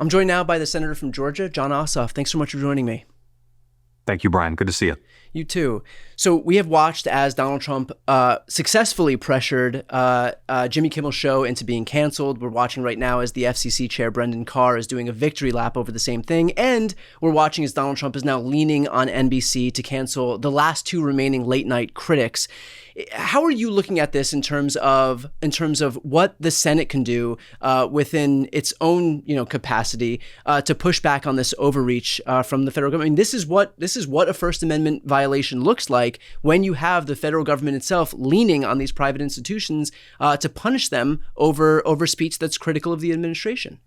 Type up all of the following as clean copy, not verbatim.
I'm joined now by the senator from Georgia, Jon Ossoff. Thanks so much for joining me. Thank you, Brian. Good to see you. You too. So we have watched as Donald Trump successfully pressured Jimmy Kimmel's show into being canceled. We're watching right now as the FCC chair, Brendan Carr, is doing a victory lap over the same thing. And we're watching as Donald Trump is now leaning on NBC to cancel the last two remaining late night critics. How are you looking at this in terms of what the Senate can do within its own capacity to push back on this overreach from the federal government? I mean, this is what a First Amendment violation looks like when you have the federal government itself leaning on these private institutions to punish them over speech that's critical of the administration.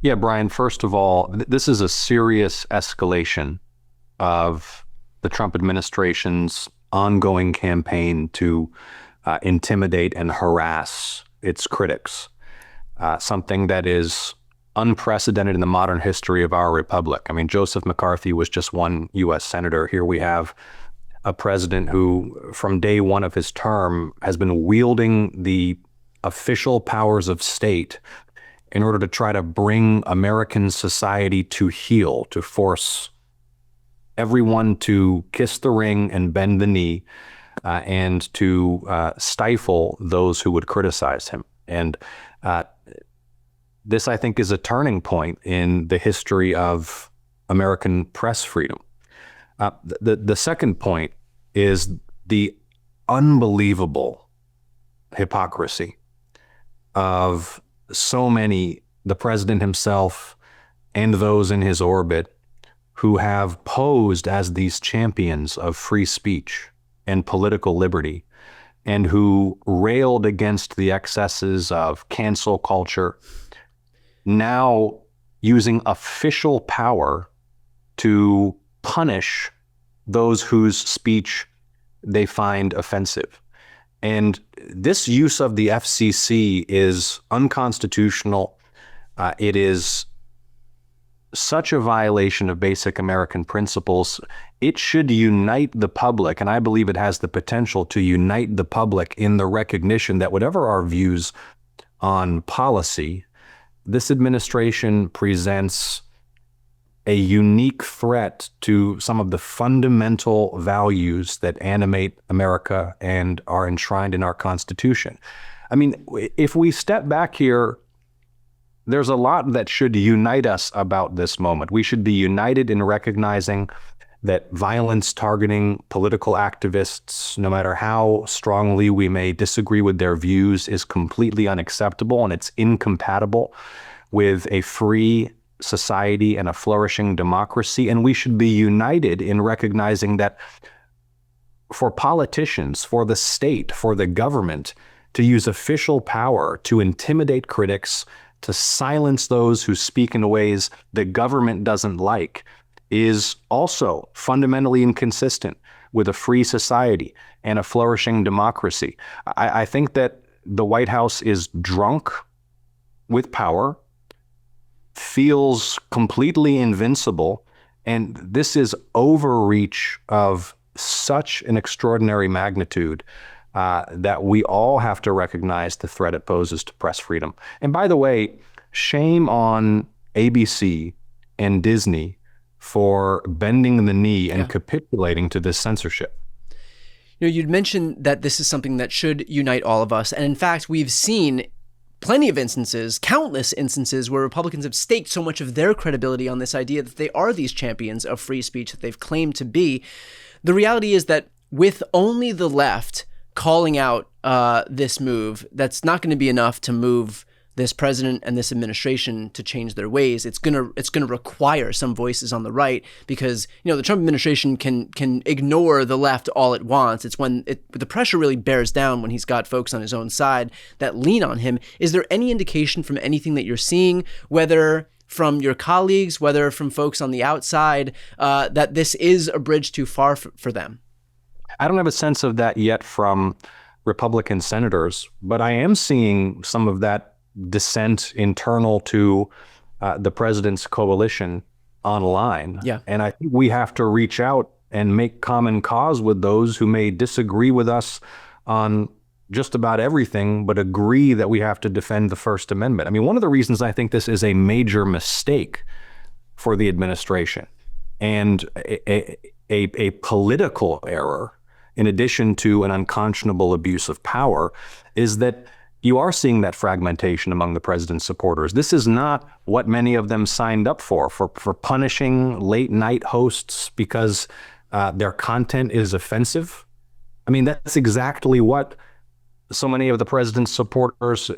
Yeah, Brian, first of all, this is a serious escalation of the Trump administration's ongoing campaign to intimidate and harass its critics, something that is unprecedented in the modern history of our republic. I mean, Joseph McCarthy was just one U.S. senator. Here we have a president who, from day one of his term, has been wielding the official powers of state in order to try to bring American society to heel, to force everyone to kiss the ring and bend the knee, and to stifle those who would criticize him. And this, I think, is a turning point in the history of American press freedom. The second point is the unbelievable hypocrisy of so many, the president himself and those in his orbit, who have posed as these champions of free speech and political liberty, and who railed against the excesses of cancel culture, now using official power to punish those whose speech they find offensive. And this use of the FCC is unconstitutional. It is such a violation of basic American principles. It should unite the public, and I believe it has the potential to unite the public in the recognition that whatever our views on policy, this administration presents a unique threat to some of the fundamental values that animate America and are enshrined in our Constitution. I mean, if we step back here, there's a lot that should unite us about this moment. We should be united in recognizing that violence targeting political activists, no matter how strongly we may disagree with their views, is completely unacceptable, and it's incompatible with a free society and a flourishing democracy. And we should be united in recognizing that for politicians, for the state, for the government to use official power to intimidate critics, to silence those who speak in ways the government doesn't like, is also fundamentally inconsistent with a free society and a flourishing democracy. I think that the White House is drunk with power, feels completely invincible, and this is overreach of such an extraordinary magnitude that we all have to recognize the threat it poses to press freedom. And by the way, shame on ABC and Disney for bending the knee and capitulating to this censorship. You'd mentioned that this is something that should unite all of us. And in fact, we've seen plenty of instances, countless instances, where Republicans have staked so much of their credibility on this idea that they are these champions of free speech that they've claimed to be. The reality is that with only the left calling out this move, that's not going to be enough to move this president and this administration to change their ways. It's gonna require some voices on the right, because the Trump administration can ignore the left all it wants. It's when the pressure really bears down when he's got folks on his own side that lean on him. Is there any indication from anything that you're seeing, whether from your colleagues, whether from folks on the outside, that this is a bridge too far for them? I don't have a sense of that yet from Republican senators, but I am seeing some of that dissent internal to the president's coalition online. Yeah. And I think we have to reach out and make common cause with those who may disagree with us on just about everything, but agree that we have to defend the First Amendment. I mean, one of the reasons I think this is a major mistake for the administration and a political error, in addition to an unconscionable abuse of power, is that you are seeing that fragmentation among the president's supporters. This is not what many of them signed up for punishing late night hosts because their content is offensive. I mean, that's exactly what so many of the president's supporters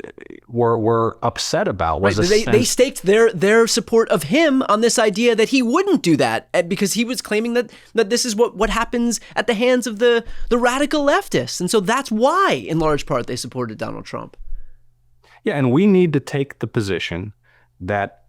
were upset about. Was they staked their support of him on this idea that he wouldn't do that because he was claiming that this is what happens at the hands of the radical leftists. And so that's why, in large part, they supported Donald Trump. Yeah, and we need to take the position that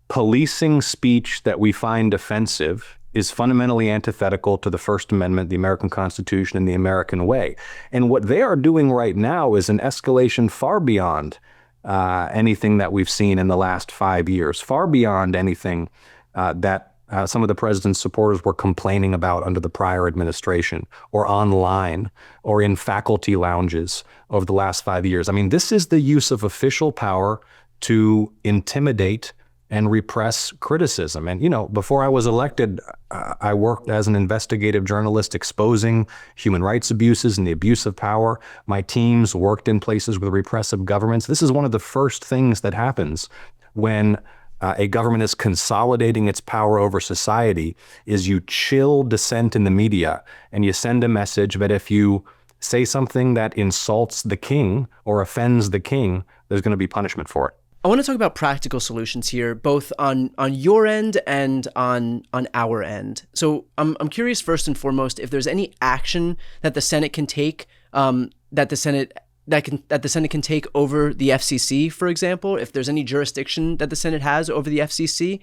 policing speech that we find offensive is fundamentally antithetical to the First Amendment, the American Constitution, and the American way. And what they are doing right now is an escalation far beyond anything that we've seen in the last 5 years, far beyond anything that some of the president's supporters were complaining about under the prior administration, or online, or in faculty lounges over the last 5 years. I mean, this is the use of official power to intimidate and repress criticism. And, before I was elected, I worked as an investigative journalist exposing human rights abuses and the abuse of power. My teams worked in places with repressive governments. This is one of the first things that happens when a government is consolidating its power over society, is you chill dissent in the media and you send a message that if you say something that insults the king or offends the king, there's going to be punishment for it. I want to talk about practical solutions here, both on your end and on our end. So I'm curious, first and foremost, if there's any action that the Senate can take, that the Senate can take over the FCC, for example, if there's any jurisdiction that the Senate has over the FCC,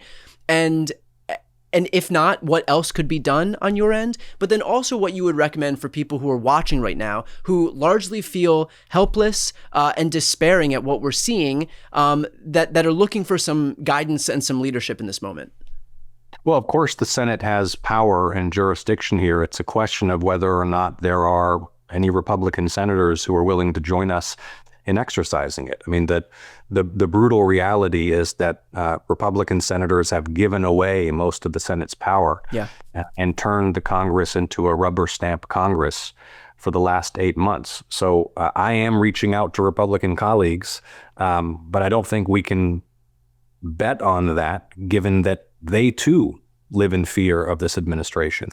and if not, what else could be done on your end? But then also what you would recommend for people who are watching right now, who largely feel helpless and despairing at what we're seeing, that are looking for some guidance and some leadership in this moment. Well, of course, the Senate has power and jurisdiction here. It's a question of whether or not there are any Republican senators who are willing to join us in exercising it. I mean, that the brutal reality is that Republican senators have given away most of the Senate's power and turned the Congress into a rubber stamp Congress for the last 8 months. So I am reaching out to Republican colleagues, but I don't think we can bet on that, given that they too live in fear of this administration.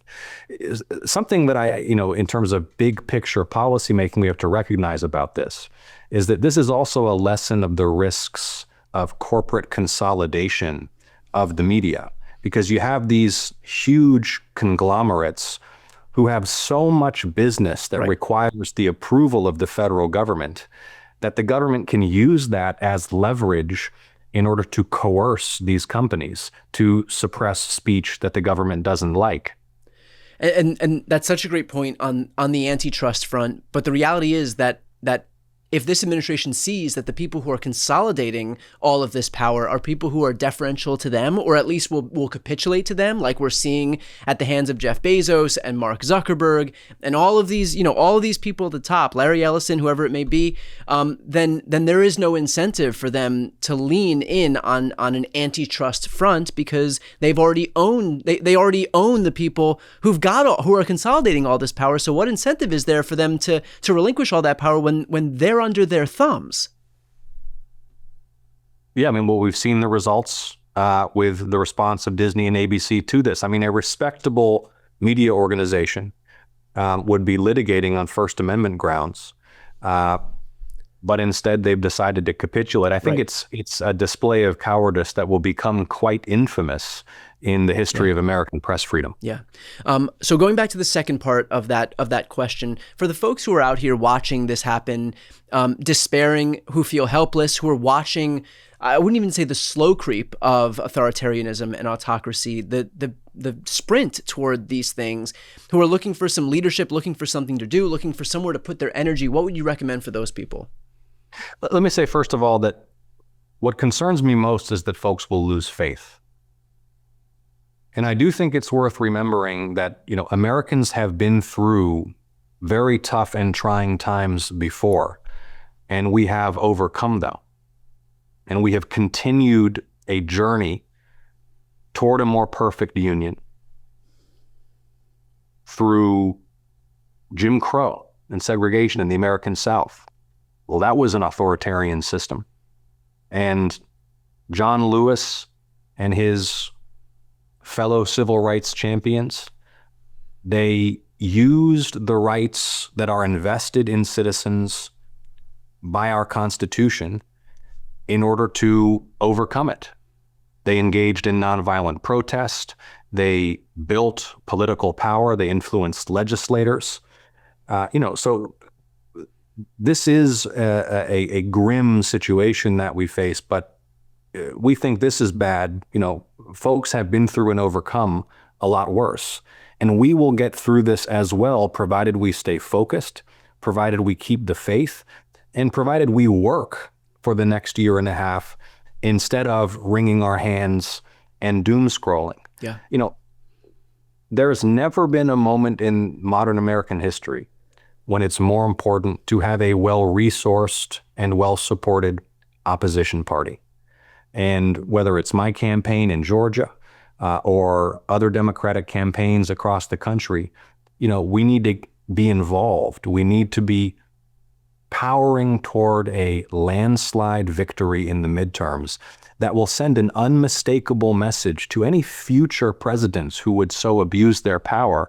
Something that in terms of big picture policymaking, we have to recognize about this is that this is also a lesson of the risks of corporate consolidation of the media, because you have these huge conglomerates who have so much business that requires the approval of the federal government that the government can use that as leverage in order to coerce these companies to suppress speech that the government doesn't like. And that's such a great point on the antitrust front. But the reality is that if this administration sees that the people who are consolidating all of this power are people who are deferential to them, or at least will capitulate to them, like we're seeing at the hands of Jeff Bezos and Mark Zuckerberg and all of these people at the top, Larry Ellison, whoever it may be, then there is no incentive for them to lean in on an antitrust front, because they already own the people who are consolidating all this power. So what incentive is there for them to relinquish all that power when they're under their thumbs? Yeah, I mean, well, we've seen the results with the response of Disney and ABC to this. I mean, a respectable media organization would be litigating on First Amendment grounds, but instead they've decided to capitulate. I think it's a display of cowardice that will become quite infamous in the history of American press freedom. Yeah. So going back to the second part of that question, for the folks who are out here watching this happen, despairing, who feel helpless, who are watching, I wouldn't even say the slow creep of authoritarianism and autocracy, the sprint toward these things, who are looking for some leadership, looking for something to do, looking for somewhere to put their energy, what would you recommend for those people? Let me say, first of all, that what concerns me most is that folks will lose faith. And I do think it's worth remembering that, Americans have been through very tough and trying times before, and we have overcome them. And we have continued a journey toward a more perfect union through Jim Crow and segregation in the American South. Well, that was an authoritarian system. And John Lewis and his fellow civil rights champions, they used the rights that are invested in citizens by our Constitution in order to overcome it. They engaged in nonviolent protest. They built political power. They influenced legislators. So this is a grim situation that we face, but we think this is bad. Folks have been through and overcome a lot worse. And we will get through this as well, provided we stay focused, provided we keep the faith, and provided we work for the next year and a half instead of wringing our hands and doom scrolling. Yeah. There's never been a moment in modern American history when it's more important to have a well-resourced and well-supported opposition party. And whether it's my campaign in Georgia or other Democratic campaigns across the country, we need to be involved. We need to be powering toward a landslide victory in the midterms that will send an unmistakable message to any future presidents who would so abuse their power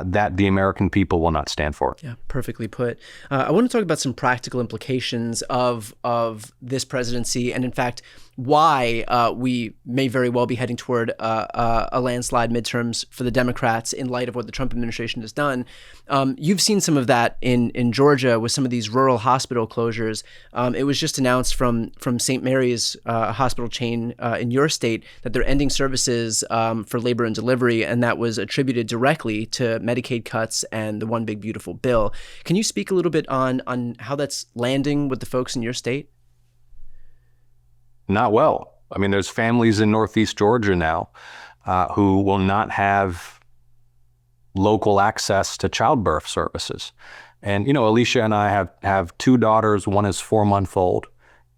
that the American people will not stand for. Yeah, perfectly put. I want to talk about some practical implications of this presidency, and in fact, why we may very well be heading toward a landslide midterms for the Democrats in light of what the Trump administration has done. You've seen some of that in Georgia with some of these rural hospital closures. It was just announced from St. Mary's hospital chain in your state that they're ending services for labor and delivery, and that was attributed directly to Medicaid cuts and the One Big Beautiful Bill. Can you speak a little bit on how that's landing with the folks in your state? Not well. I mean, there's families in Northeast Georgia now who will not have local access to childbirth services. And, Alicia and I have two daughters. One is 4-month-old.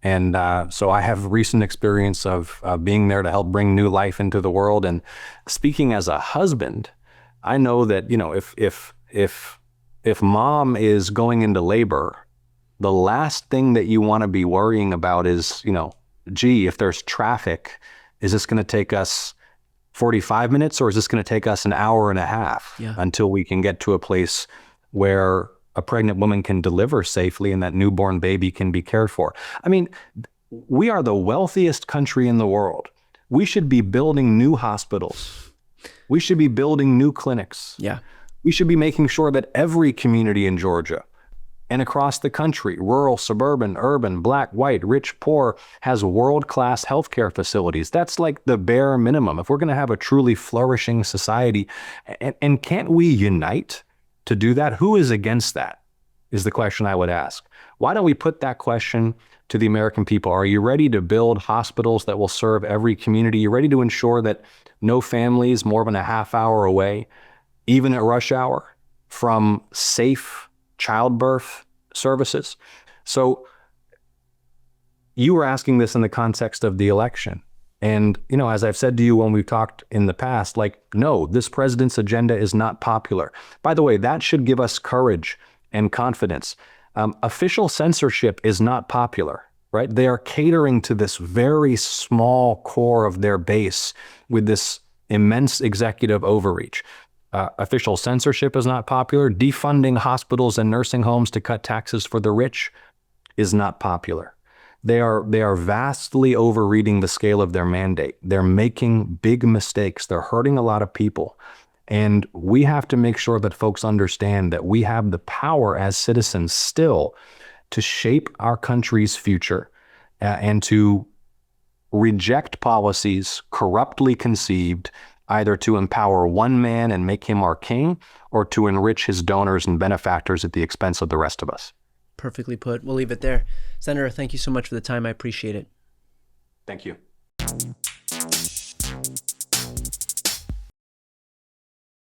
And so I have recent experience of being there to help bring new life into the world. And speaking as a husband, I know that, if mom is going into labor, the last thing that you want to be worrying about is, gee, if there's traffic, is this going to take us 45 minutes or is this going to take us an hour and a half until we can get to a place where a pregnant woman can deliver safely and that newborn baby can be cared for? I mean, we are the wealthiest country in the world. We should be building new hospitals. We should be building new clinics. Yeah. We should be making sure that every community in Georgia and across the country, rural, suburban, urban, black, white, rich, poor, has world-class healthcare facilities. That's like the bare minimum if we're going to have a truly flourishing society. And can't we unite to do that? Who is against that is the question I would ask. Why don't we put that question to the American people? Are you ready to build hospitals that will serve every community? Are you ready to ensure that no family is more than a half hour away, even at rush hour, from safe childbirth services? So you were asking this in the context of the election. And, as I've said to you when we've talked in the past, no, this president's agenda is not popular. By the way, that should give us courage and confidence. Official censorship is not popular, right? They are catering to this very small core of their base with this immense executive overreach. Official censorship is not popular. Defunding hospitals and nursing homes to cut taxes for the rich is not popular. They are vastly overreading the scale of their mandate. They're making big mistakes. They're hurting a lot of people. And we have to make sure that folks understand that we have the power as citizens still to shape our country's future and to reject policies corruptly conceived, either to empower one man and make him our king, or to enrich his donors and benefactors at the expense of the rest of us. Perfectly put. We'll leave it there. Senator, thank you so much for the time. I appreciate it. Thank you.